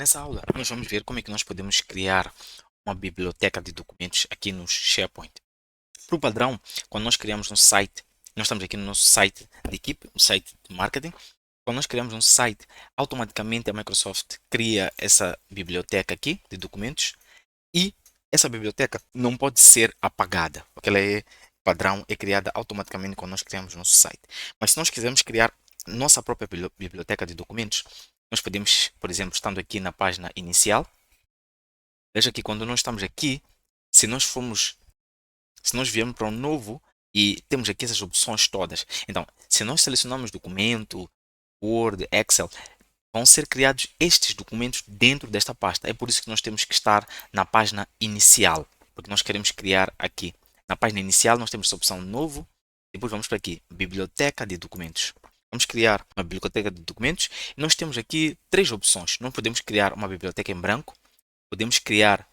Nessa aula, nós vamos ver como é que nós podemos criar uma biblioteca de documentos aqui no SharePoint. Por padrão, quando nós criamos um site, nós estamos aqui no nosso site de equipe, um site de marketing. Quando nós criamos um site, automaticamente a Microsoft cria essa biblioteca aqui de documentos e essa biblioteca não pode ser apagada, porque ela é padrão, é criada automaticamente quando nós criamos nosso site. Mas se nós quisermos criar nossa própria biblioteca de documentos, nós podemos, por exemplo, estando aqui na página inicial, veja que quando nós estamos aqui, se nós formos, se nós viermos para um novo e temos aqui essas opções todas. Então, se nós selecionarmos documento, Word, Excel, vão ser criados estes documentos dentro desta pasta. É por isso que nós temos que estar na página inicial, porque nós queremos criar aqui. Na página inicial nós temos essa opção novo, depois vamos para aqui, biblioteca de documentos. Vamos criar uma biblioteca de documentos e nós temos aqui três opções. Nós podemos criar uma biblioteca em branco, podemos criar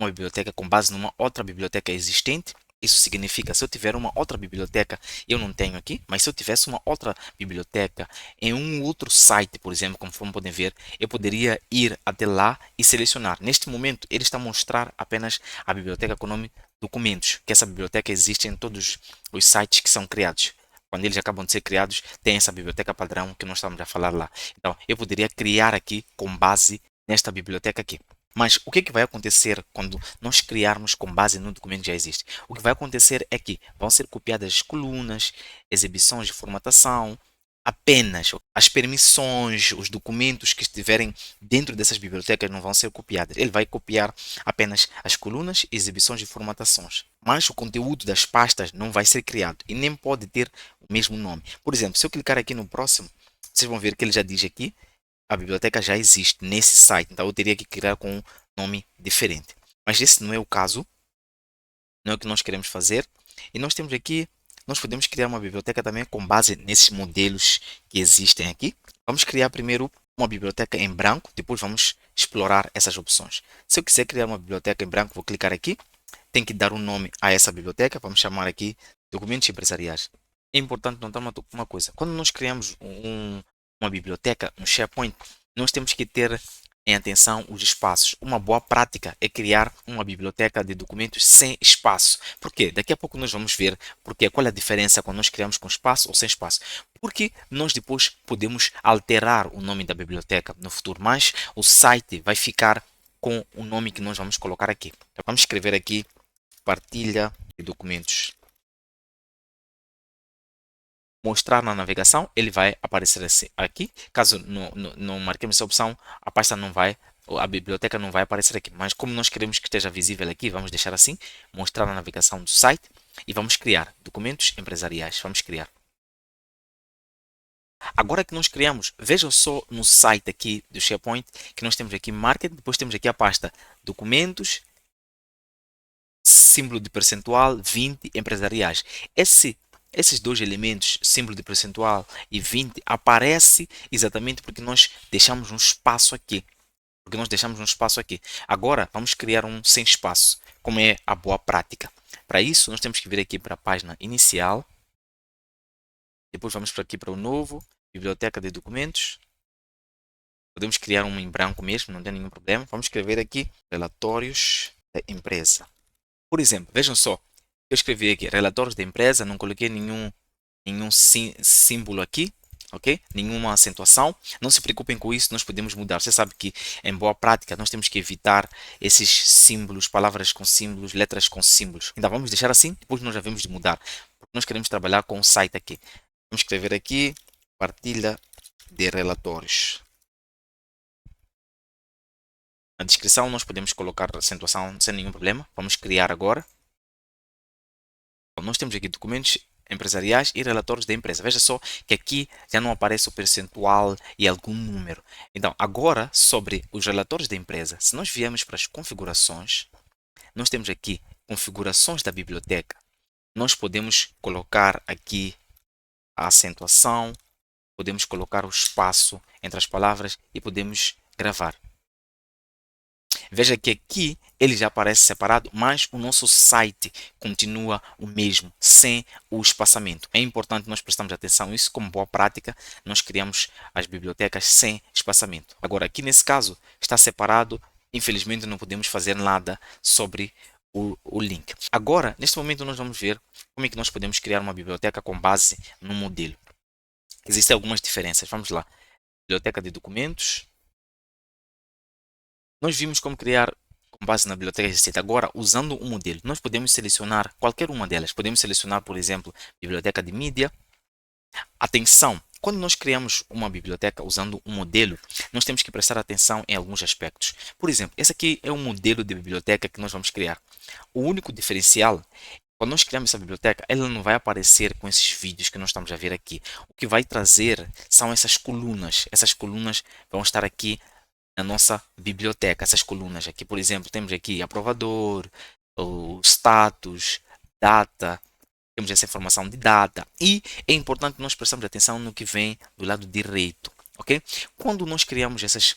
uma biblioteca com base numa outra biblioteca existente. Isso significa, se eu tiver uma outra biblioteca, eu não tenho aqui, mas se eu tivesse uma outra biblioteca em um outro site, por exemplo, conforme podem ver, eu poderia ir até lá e selecionar. Neste momento, ele está a mostrar apenas a biblioteca com o nome documentos, que essa biblioteca existe em todos os sites que são criados. Quando eles acabam de ser criados, tem essa biblioteca padrão que nós estamos a falar lá. Então, eu poderia criar aqui com base nesta biblioteca aqui. Mas o que é que vai acontecer quando nós criarmos com base no documento que já existe? O que vai acontecer é que vão ser copiadas as colunas, exibições de formatação, apenas as permissões, os documentos que estiverem dentro dessas bibliotecas não vão ser copiados. Ele vai copiar apenas as colunas, exibições de formatações. Mas o conteúdo das pastas não vai ser criado e nem pode ter o mesmo nome. Por exemplo, se eu clicar aqui no próximo, vocês vão ver que ele já diz aqui a biblioteca já existe nesse site, então eu teria que criar com um nome diferente. Mas esse não é o caso, não é o que nós queremos fazer. E nós temos aqui, nós podemos criar uma biblioteca também com base nesses modelos que existem aqui. Vamos criar primeiro uma biblioteca em branco, depois vamos explorar essas opções. Se eu quiser criar uma biblioteca em branco, vou clicar aqui. Tem que dar um nome a essa biblioteca, vamos chamar aqui documentos empresariais. É importante notar uma coisa, quando nós criamos uma biblioteca no SharePoint, nós temos que ter em atenção os espaços. Uma boa prática é criar uma biblioteca de documentos sem espaço. Por quê? Daqui a pouco nós vamos ver porque, qual é a diferença quando nós criamos com espaço ou sem espaço. Porque nós depois podemos alterar o nome da biblioteca no futuro, mas o site vai ficar com o nome que nós vamos colocar aqui. Então, vamos escrever aqui partilha de documentos. Mostrar na navegação, ele vai aparecer assim, aqui. Caso não marquemos essa opção, a pasta não vai, a biblioteca não vai aparecer aqui. Mas como nós queremos que esteja visível aqui, vamos deixar assim, mostrar na navegação do site e vamos criar documentos empresariais. Vamos criar. Agora que nós criamos, vejam só no site aqui do SharePoint que nós temos aqui marketing, depois temos aqui a pasta documentos, símbolo de percentual 20 empresariais. Esses dois elementos, símbolo de percentual e 20, aparece exatamente porque nós deixamos um espaço aqui. Porque nós deixamos um espaço aqui. Agora, vamos criar um sem espaço, como é a boa prática. Para isso, nós temos que vir aqui para a página inicial. Depois vamos para aqui para o novo, biblioteca de documentos. Podemos criar um em branco mesmo, não tem nenhum problema. Vamos escrever aqui relatórios da empresa. Por exemplo, vejam só, eu escrevi aqui relatórios da empresa, não coloquei nenhum símbolo aqui, ok? Nenhuma acentuação. Não se preocupem com isso, nós podemos mudar. Você sabe que em boa prática nós temos que evitar esses símbolos, palavras com símbolos, letras com símbolos. Então vamos deixar assim, depois nós já vamos de mudar. Porque nós queremos trabalhar com o site aqui. Vamos escrever aqui partilha de relatórios. Na descrição nós podemos colocar acentuação sem nenhum problema. Vamos criar agora. Nós temos aqui documentos empresariais e relatórios da empresa. Veja só que aqui já não aparece o percentual e algum número. Então, agora sobre os relatórios da empresa, se nós viemos para as configurações, nós temos aqui configurações da biblioteca. Nós podemos colocar aqui a acentuação, podemos colocar o espaço entre as palavras e podemos gravar. Veja que aqui ele já aparece separado, mas o nosso site continua o mesmo, sem o espaçamento. É importante nós prestarmos atenção a isso, como boa prática, nós criamos as bibliotecas sem espaçamento. Agora, aqui nesse caso, está separado, infelizmente não podemos fazer nada sobre o link. Agora, neste momento, nós vamos ver como é que nós podemos criar uma biblioteca com base no modelo. Existem algumas diferenças, vamos lá. Biblioteca de documentos. Nós vimos como criar com base na biblioteca existente. Agora, usando um modelo, nós podemos selecionar qualquer uma delas. Podemos selecionar, por exemplo, biblioteca de mídia. Atenção! Quando nós criamos uma biblioteca usando um modelo, nós temos que prestar atenção em alguns aspectos. Por exemplo, esse aqui é um modelo de biblioteca que nós vamos criar. O único diferencial, quando nós criamos essa biblioteca, ela não vai aparecer com esses vídeos que nós estamos a ver aqui. O que vai trazer são essas colunas. Essas colunas vão estar aqui na nossa biblioteca. Essas colunas aqui, por exemplo, temos aqui aprovador, o status, data. Temos essa informação de data e é importante nós prestarmos atenção no que vem do lado direito, ok? Quando nós criamos essas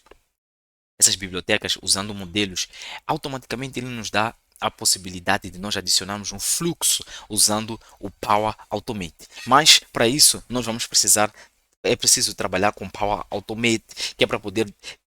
bibliotecas usando modelos, automaticamente ele nos dá a possibilidade de nós adicionarmos um fluxo usando o Power Automate. Mas para isso nós vamos precisar, é preciso trabalhar com Power Automate, que é para poder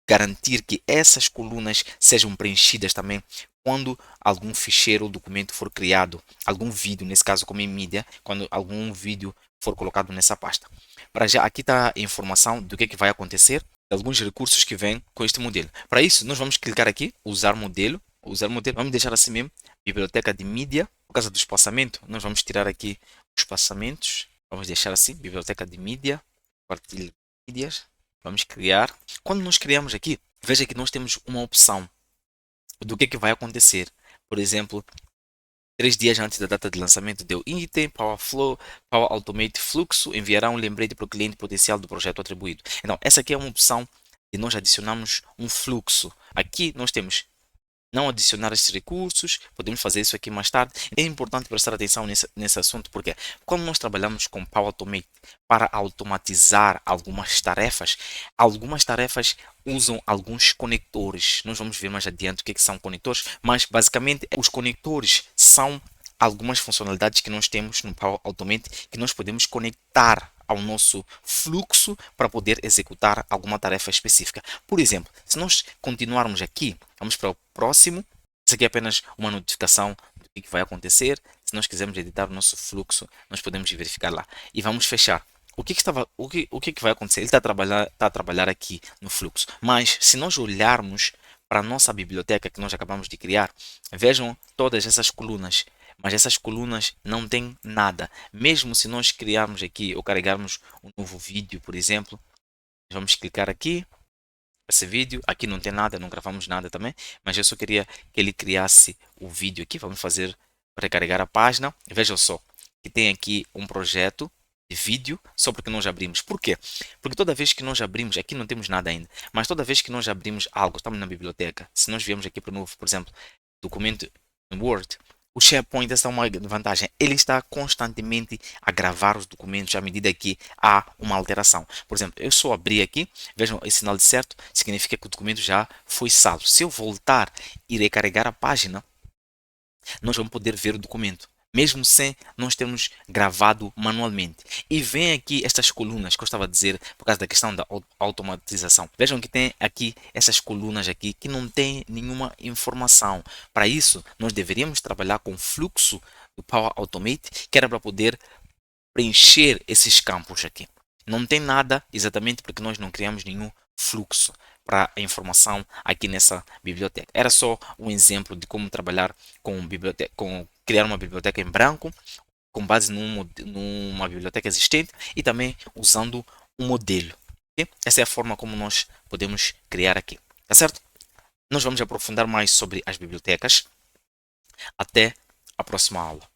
garantir que essas colunas sejam preenchidas também quando algum ficheiro ou documento for criado, algum vídeo, nesse caso como em mídia, quando algum vídeo for colocado nessa pasta. Para já, aqui está a informação do que vai acontecer, alguns recursos que vêm com este modelo. Para isso, nós vamos clicar aqui, usar modelo, vamos deixar assim mesmo, biblioteca de mídia, por causa do espaçamento, nós vamos tirar aqui os espaçamentos, vamos deixar assim, biblioteca de mídia, partilha de mídias, vamos criar. Quando nós criamos aqui, veja que nós temos uma opção do que vai acontecer. Por exemplo, 3 dias antes da data de lançamento do item, Power Flow, Power Automate Fluxo enviará um lembrete para o cliente potencial do projeto atribuído. Então, essa aqui é uma opção de nós adicionarmos um fluxo. Aqui nós temos não adicionar esses recursos, podemos fazer isso aqui mais tarde. É importante prestar atenção nesse assunto, porque quando nós trabalhamos com Power Automate para automatizar algumas tarefas usam alguns conectores. Nós vamos ver mais adiante o que são conectores, mas basicamente os conectores são algumas funcionalidades que nós temos no Power Automate que nós podemos conectar ao nosso fluxo para poder executar alguma tarefa específica. Por exemplo, se nós continuarmos aqui, vamos para o próximo. Isso aqui é apenas uma notificação do que vai acontecer. Se nós quisermos editar o nosso fluxo, nós podemos verificar lá. E vamos fechar. O que vai acontecer? Ele está a trabalhar aqui no fluxo. Mas se nós olharmos para a nossa biblioteca que nós acabamos de criar, vejam todas essas colunas. Mas essas colunas não têm nada. Mesmo se nós criarmos aqui ou carregarmos um novo vídeo, por exemplo, vamos clicar aqui, esse vídeo, aqui não tem nada, não gravamos nada também, mas eu só queria que ele criasse o vídeo aqui, vamos fazer recarregar a página. Vejam só, que tem aqui um projeto de vídeo, só porque nós abrimos. Por quê? Porque toda vez que nós abrimos, aqui não temos nada ainda, mas toda vez que nós abrimos algo, estamos na biblioteca, se nós viemos aqui para o novo, por exemplo, documento no Word, o SharePoint, essa é uma vantagem, ele está constantemente a gravar os documentos à medida que há uma alteração. Por exemplo, eu só abri aqui, vejam esse sinal de certo, significa que o documento já foi salvo. Se eu voltar e recarregar a página, nós vamos poder ver o documento, mesmo sem nós termos gravado manualmente. E vem aqui estas colunas que eu estava a dizer por causa da questão da automatização. Vejam que tem aqui essas colunas aqui que não tem nenhuma informação. Para isso, nós deveríamos trabalhar com fluxo do Power Automate, que era para poder preencher esses campos aqui. Não tem nada exatamente porque nós não criamos nenhum fluxo para a informação aqui nessa biblioteca. Era só um exemplo de como trabalhar com criar uma biblioteca em branco com base numa biblioteca existente e também usando um modelo. Okay? Essa é a forma como nós podemos criar aqui. Tá certo? Nós vamos aprofundar mais sobre as bibliotecas. Até a próxima aula.